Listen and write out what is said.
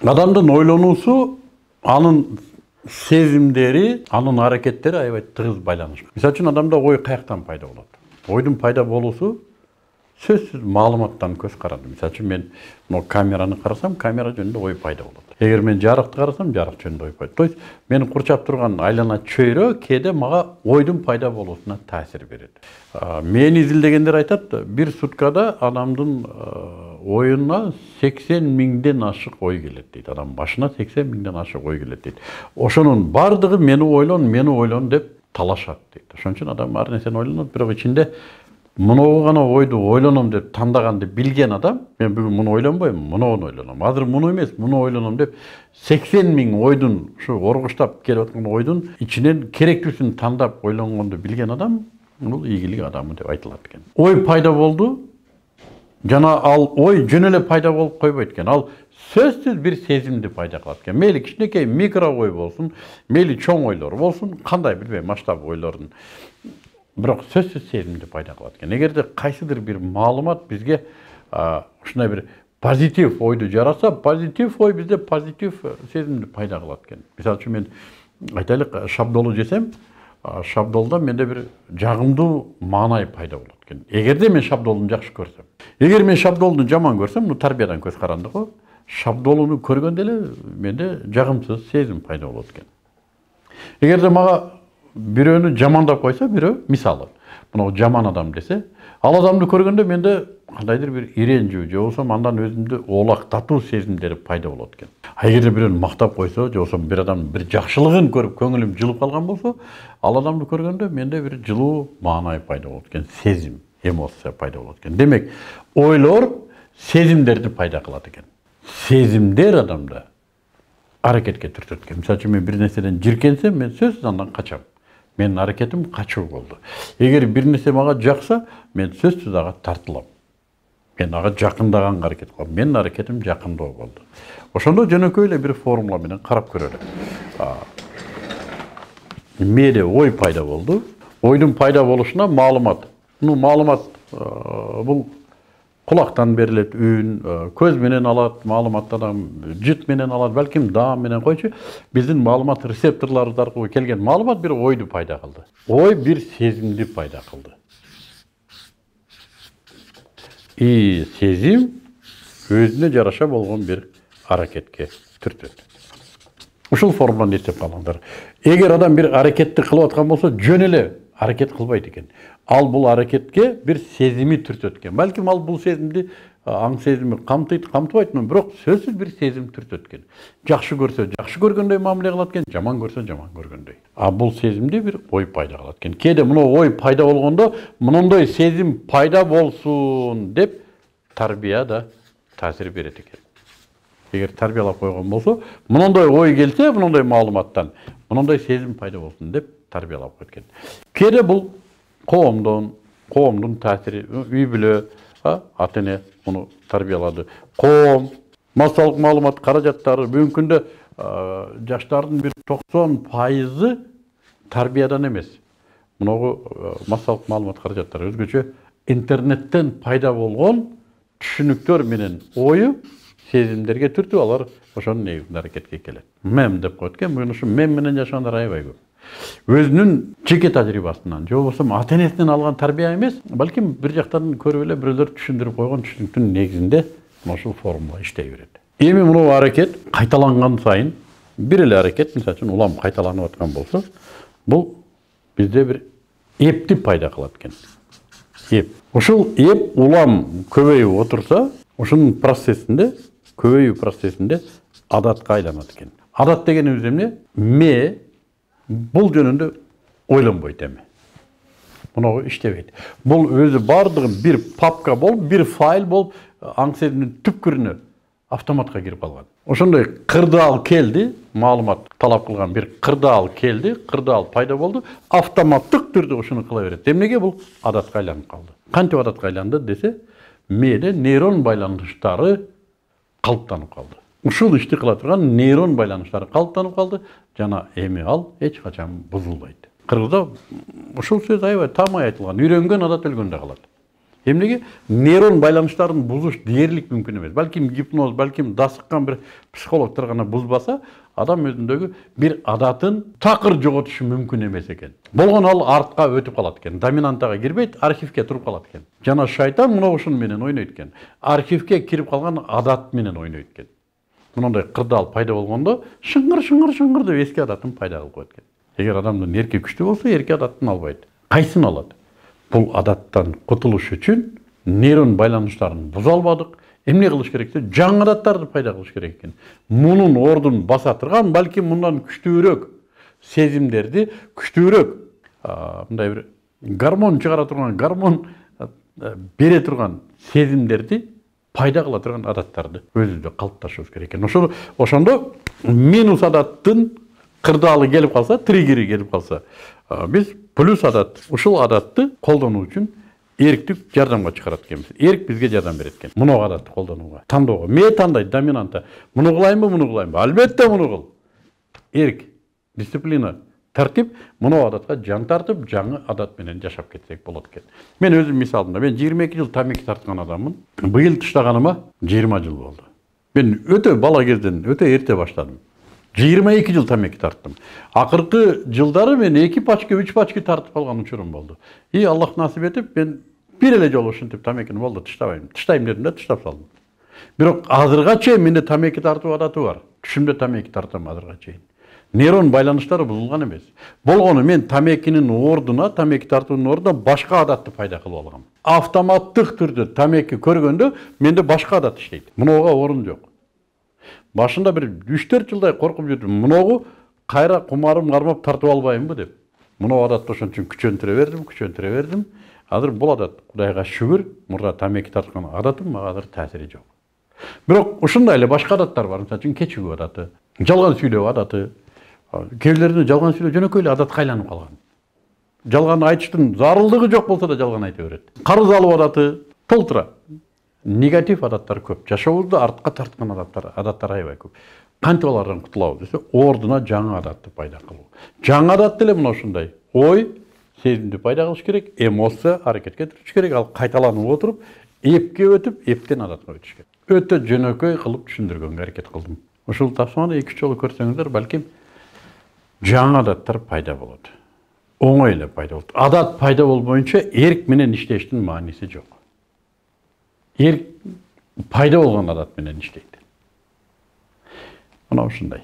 Адамдын ойлонуусу, анын сезимдери, анын аракеттери аябай тыгыз байланышкан. Мисалы үчүн адамда ой каяктан пайда болот? Ойдун пайда болуусу сөзсүз маалыматтан көз каранды. Мисалы үчүн мен могу камераны карасам, камера жөнүндө ой пайда болот. Эгер мен жарыкты карасам, жарык жөнүндө ой пайда. То есть мени курчап турган айлана чөйрө кээде мага ойдун пайда болуусуна таасир берет. Мени изилдегендер айтат, бир суткада адамдын оюна 80 миңден ашык ой келет дейт. Адам башына 80 миңден ашык ой келет дейт. Ошонун бардыгы мени ойлон деп талашат дейт. Ошон үчүн адам ар нерсени ойлонот, бирок ичинде мынау гана ойду ойлоном деп тандаганды билген адам, мен бүгүн муну ойлонбойм, муну ойлоном. Азыр муну эмес, муну ойлоном деп 80 миң ойдун, ушу оргуштап келип аткан ойдун ичинен керектүүсүн тандап ойлонгонду билген адам, бул ийгилик адамы деп айтылат экен. Ой пайда болду. Жана ал ой жөн эле пайда болуп койбойт экен. Ал сөзсүз бир сезимди пайда кылат экен. Мейли кичинекей микро ой болсун, мейли чоң ойлор болсун, кандай билбейм, масштаб ойлордун. Бирок сөзсүз сезимди пайда кылат экен. Эгерде кайсыдыр бир маалымат бизге ушундай бир позитив ойду жаратса, позитив ой бизде позитив сезимди пайда кылат экен. Мисалы үчүн мен айтайлык шабдолу жесем, шабдолдо менде бир жагымдуу маанай пайда болот экен. Эгерде мен шабдолуну жакшы көрсөм. Эгер мен шабдолуну жаман көрсөм, бул тарбиядан көз каранды го. Шабдолуну көргөндө эле менде жагымсыз сезим пайда болот экен. Эгерде мага бирөөнү жамандап койсо, бирөө мисалы, мына жаман адам десе, ал адамды көргөндө менде кандайдыр бир иренжүү, же болбосо андан өзүмдү оолактатуу сезимдери пайда болот экен. Эгерде бирөөнү мактап койсо, же болбосо бир адамдын бир жакшылыгын көрүп көңүлүм жылып калган болсо, ал адамды көргөндө менде бир жылуу маанай пайда болот экен, сезим, эмоция пайда болот экен. Демек, ойлор сезимдерди пайда кылат экен. Сезимдер адамда аракетке түртөт экен. Мисалы үчүн мен бир нерседен жиркенсем, мен сөзсүз андан качам. Менин аракетим качуу болду. Эгер бир нерсе мага жакса, мен сөзсүз ага тартылам. Мен ага жакындаганга аракет кылам. Менин аракетим жакындоо болду. Ошондо жөнөкөй эле бир формула менен карап көрөлүк. Мээде ой пайда болду. Ойдун пайда болушуна маалымат. Маалымат бул кулактан берилет үн, көз менен алат, маалыматтан жыт менен алат, балким даам менен койчу. Биздин маалымат рецепторлорубуз аркылуу келген маалымат бир ойду пайда кылды. Ой бир сезимди пайда кылды. Сезим өзүнө жараша болгон бир аракетке түртөт. Ушул формуланы эстеп калыңдар. Эгер адам бир аракетти кылып аткан болсо, жөн эле аракет кылбайт экен. Ал бул аракетке бир сезими түртөт экен. Балким ал бул сезимди аң сезими камтыбайт, бирок сөзсүз бир сезим түртөт экен. Жакшы көрсө, жакшы көргөндөй мамиле кылат экен, жаман көрсө, жаман көргөндөй. Бул сезимди бир ой пайда кылат экен. Кээде мына ой пайда болгондо, мындай сезим пайда болсун деп тарбия да таасир берет экен. Эгер тарбиялап койгон болсо, мындай ой келсе, мындай маалыматтан, мындай сезим пайда болсун деп тарбиялап койт экен. Кээде бул коомдун таасири, үй бүлө, ата-эне муну тарбиялады. Коом, массалык маалымат каражаттары, бүгүнкү күндө жаштардын бир 90% тарбиядан эмес. Мунагу массалык маалымат каражаттары өзгөчө интернеттен пайда болгон түшүнүктөр менен ою сезимдерге түртүп, алар ошонун негизинде аракетке келет. Мем деп коет экен, бүгүн ушу мем менен жашагандар аябай көп. Өзүнүн жеке тажрыйбасынан, же болбосо ата-энесинен алган тарбия эмес, балким бир жактан көрүп эле бирөөлөр түшүндүрүп койгон түшүнүктүн негизинде ушул формула иштей берет. Эми мына аракет кайталанган сайын, бир эле аракет, мисалы үчүн улам кайталанып аткан болсо, бул бизде бир эпти пайда кылат экен. Эп. Ушул эп улам көбөйүп отурса, ушунун процессинде, көбөйүү процессинде адатка айланат экен. Адат дегенибиз эмне? Ме бул жөнүндө ойлонбойт эми. Мунагу иштебейт. Бул өзү бардыгы бир папка болуп, бир файл болуп, аң сезимдин түпкүрүнө автоматка кирип калган. Ошондой кырдаал келди, маалымат талап кылган бир кырдаал келди, кырдаал пайда болду, автоматтык түрдө ушуну кыла берет. Эмнеге бул адатка айланып калды? Кантип адатка айланды десе, мээде нейрон байланыштары калыптанып калды. Ушул ишти кыла турган нейрон байланыштары калыптанып калды, жана эми ал эч качан бузулбайт. Кыргызда ушул сөз аябай таамай айтылган, үйрөнгөн адат өлгөндө калат. Эмнеге нейрон байланыштарын бузуш дээрлик мүмкүн эмес. Балким гипноз, балким дасыккан бир психологдор гана бузбаса, адам өзүндөгү бир адатын такыр жоготушу мүмкүн эмес экен. Болгон ал артка өтүп калат экен. Доминантага кирбейт, архивге туруп калат экен. Жана шайтан мына ушун менен ойнойт экен. Архивге кирип калган адат менен ойнойт экен. Мындай кырдаал пайда болгондо шыңгыр деп эски адатын пайда кылып коет экен. Эгер адамдын эрки күчтүү болсо, эрки адатын албайт. Кайсын алат? Бул адаттан кутулуш үчүн нейрон байланыштарын буза албадык. Эмне кылыш керек? Жаңы адаттарды пайда кылыш керек экен. Мунун ордун баса турган, балким мындан күчтүүрөөк сезимдерди, күчтүүрөөк мындай бир гормон чыгара турган, гормон бере турган сезимдерди пайда кыла турган адаттарды өзүбүздө калыпташыбыз керек экен. Ошондо минус адаттын кырдаалы келип калса, триггери келип калса, биз плюс адат, ушул адатты колдонуу үчүн эрктик жардамга чыгарат экенбиз. Эрк бизге жардам берет экен. Муну адатты колдонууга, тандоого. Ме тандайт доминанта. Муну кылайынбы, муну кылайынбы? Албетте муну кыл. Эрк, дисциплина, тартип, муну адатка жан тартып, жаңы адат менен жашап кетсек болот экен. Мен өзүм мисалында, мен 22 жыл тамеки тарткан адаммын. Быйыл тыштаганыма 20 жыл болду. Мен өтө бала кезден өтө эрте баштадым. 22 жыл тамеки тарттым. Акыркы жылдары мен 2 пачка, 3 пачка тартып алган учурум болду. И Аллах насип этип, мен бир эле жолу ушинтип тамекини болду тыштабайм. Тыштайм дедим да, тыштап салдым. Бирок азырга чейин менде тамеки тартуу адаты бар. Түшүмдө тамеки тартам азырга чейин. Нейрон байланыштары бузулган эмес. Болгону мен тамекинин ордуна, тамеки тартуунун ордуна башка адатты пайда кылып алгам. Автоматтык түрдө тамеки көргөндө менде башка адат иштейт. Мунуга орун жок. Башында бир 3-4 жылдай коркуп жүрдүм. Муногу кайра кумарым кармап тартып албайымбы деп. Муну адатты ошон үчүн күчөнтүрө бердим. Азыр бул адат, Кудайга шүгүр, мурда тамеки тарткан адатым мага азыр таасири жок. Бирок ушундай эле башка адаттар бар. Мисалы үчүн кечигүү адаты, жалган сүйлөө адаты. Кээ бирлеринде жалган сүйлөө жөнөкөй эле адатка айланып калган. Жалган айтыштын зарылдыгы жок болсо да жалган айта берет. Карыз алуу адаты толтура. Негатив адаттар көп. Жашообузду артка тарткан адаттар аябай көп. Кантип алардан кутулабыз десе, ордуна жаңы адатты пайда кылуу. Жаңы адат деле мына ушундай. Ой, сезимди пайда кылыш керек, эмоция аракетке түшүш керек, ал кайталанып отуруп, эпке өтүп, эптен адатка өтүш керек. Өтө жөнөкөй кылып түшүндүргөнгө аракет кылдым. Ушул тапсырманы 2-3 жолу көрсөңүздөр, балким жаңы адаттар пайда болот. Оңой эле пайда болот. Адат пайда болбоюнча эрк менен иштештин мааниси жок. Эрк пайда болгон адат менен иштейт. Мына ушундай.